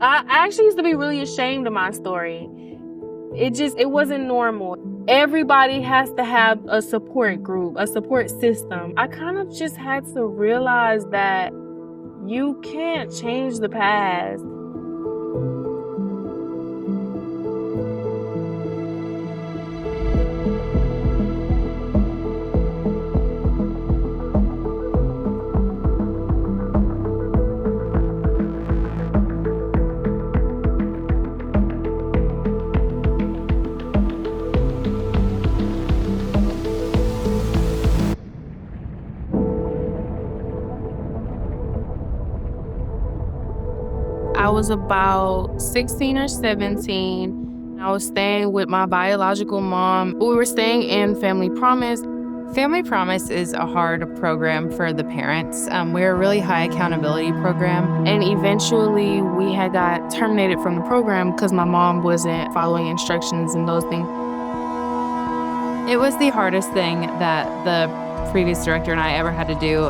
I actually used to be really ashamed of my story. It wasn't normal. Everybody has to have a support group, a support system. I kind of just had to realize that you can't change the past. I was about 16 or 17. I was staying with my biological mom. We were staying in Family Promise. Family Promise is a hard program for the parents. We're a really high accountability program. And eventually we had got terminated from the program because my mom wasn't following instructions and those things. It was the hardest thing that the previous director and I ever had to do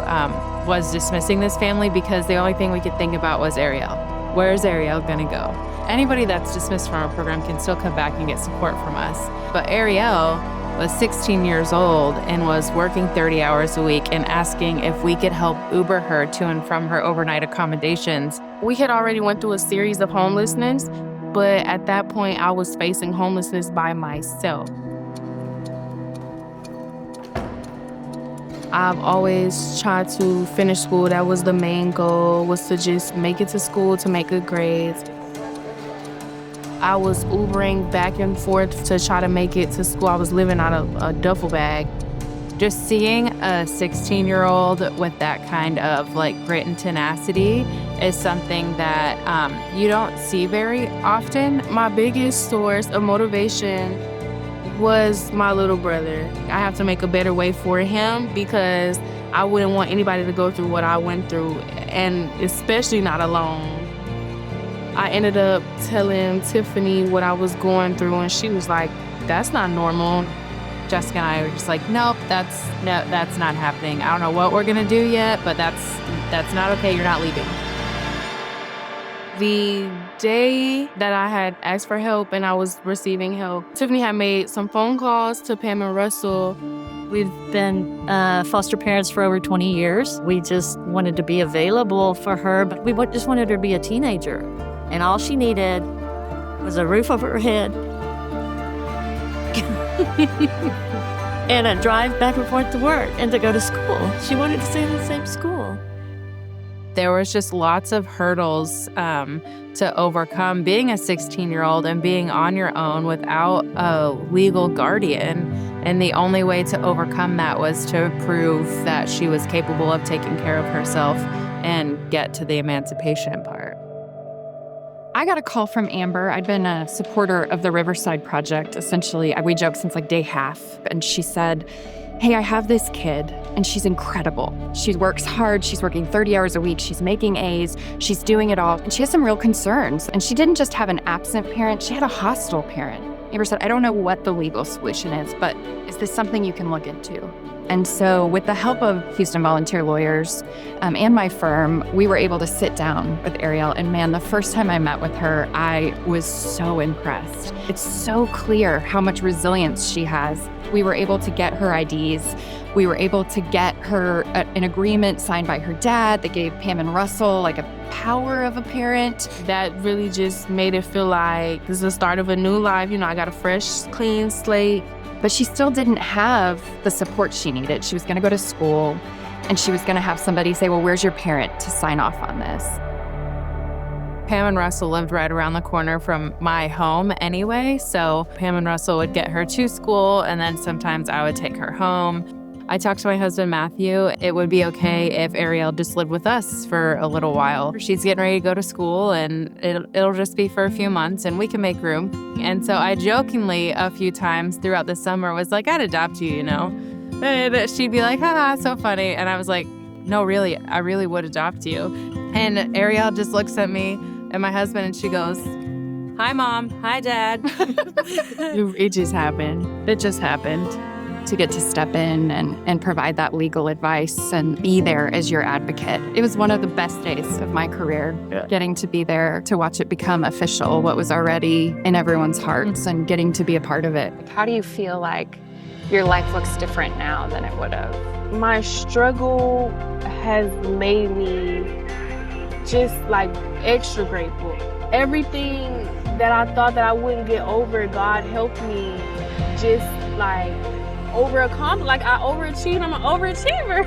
was dismissing this family because the only thing we could think about was Arielle. Where's Arielle gonna go? Anybody that's dismissed from our program can still come back and get support from us. But Arielle was 16 years old and was working 30 hours a week and asking if we could help Uber her to and from her overnight accommodations. We had already went through a series of homelessness, but at that point I was facing homelessness by myself. I've always tried to finish school. That was the main goal, was to just make it to school, to make good grades. I was Ubering back and forth to try to make it to school. I was living out of a duffel bag. Just seeing a 16-year-old with that kind of grit and tenacity is something that you don't see very often. My biggest source of motivation was my little brother. I have to make a better way for him because I wouldn't want anybody to go through what I went through, and especially not alone. I ended up telling Tiffany what I was going through, and she was like, "That's not normal." Jessica and I were just like, nope, that's not happening. I don't know what we're gonna do yet, but that's not okay. You're not leaving. The day that I had asked for help and I was receiving help, Tiffany had made some phone calls to Pam and Russell. We've been foster parents for over 20 years. We just wanted to be available for her, but we just wanted her to be a teenager. And all she needed was a roof over her head and a drive back and forth to work and to go to school. She wanted to stay in the same school. There was just lots of hurdles to overcome being a 16-year-old and being on your own without a legal guardian. And the only way to overcome that was to prove that she was capable of taking care of herself and get to the emancipation part. I got a call from Amber. I'd been a supporter of the Riverside Project. Essentially, we joked since day half. And she said, "Hey, I have this kid, and she's incredible. She works hard. She's working 30 hours a week. She's making A's. She's doing it all. And she has some real concerns. And she didn't just have an absent parent. She had a hostile parent." Amber said, "I don't know what the legal solution is, but is this something you can look into?" And so with the help of Houston Volunteer Lawyers and my firm, we were able to sit down with Arielle. And man, the first time I met with her, I was so impressed. It's so clear how much resilience she has. We were able to get her IDs. We were able to get her an agreement signed by her dad that gave Pam and Russell a power of a parent. That really just made it feel like this is the start of a new life. I got a fresh, clean slate. But she still didn't have the support she needed. She was going to go to school, and she was going to have somebody say, "Well, where's your parent to sign off on this?" Pam and Russell lived right around the corner from my home anyway, so Pam and Russell would get her to school, and then sometimes I would take her home. I talked to my husband, Matthew. It would be okay if Arielle just lived with us for a little while. She's getting ready to go to school, and it'll just be for a few months, and we can make room. And so I jokingly a few times throughout the summer was like, "I'd adopt you, And she'd be like, haha, so funny. And I was like, no, really, I really would adopt you. And Arielle just looks at me and my husband, and she goes, "Hi, Mom. Hi, Dad." It just happened. It just happened. to get to step in and provide that legal advice and be there as your advocate. It was one of the best days of my career, getting to be there to watch it become official, what was already in everyone's hearts, and getting to be a part of it. How do you feel like your life looks different now than it would have? My struggle has made me just like extra grateful. Everything that I thought that I wouldn't get over, God helped me just like overcome. Like I overachieved. I'm an overachiever.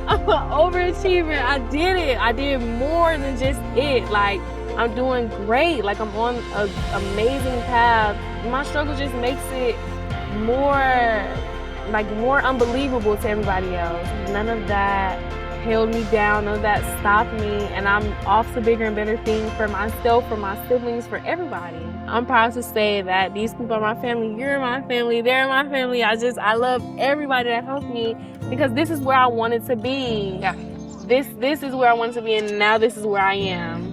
I'm an overachiever. I did it. I did more than just it. Like I'm doing great. Like I'm on an amazing path. My struggle just makes it more unbelievable to everybody else. None of that held me down, none of that stopped me, and I'm off to bigger and better things for myself, for my siblings, for everybody. I'm proud to say that these people are my family, you're my family, they're my family. I love everybody that helped me because this is where I wanted to be. Yeah. This is where I wanted to be, and now this is where I am.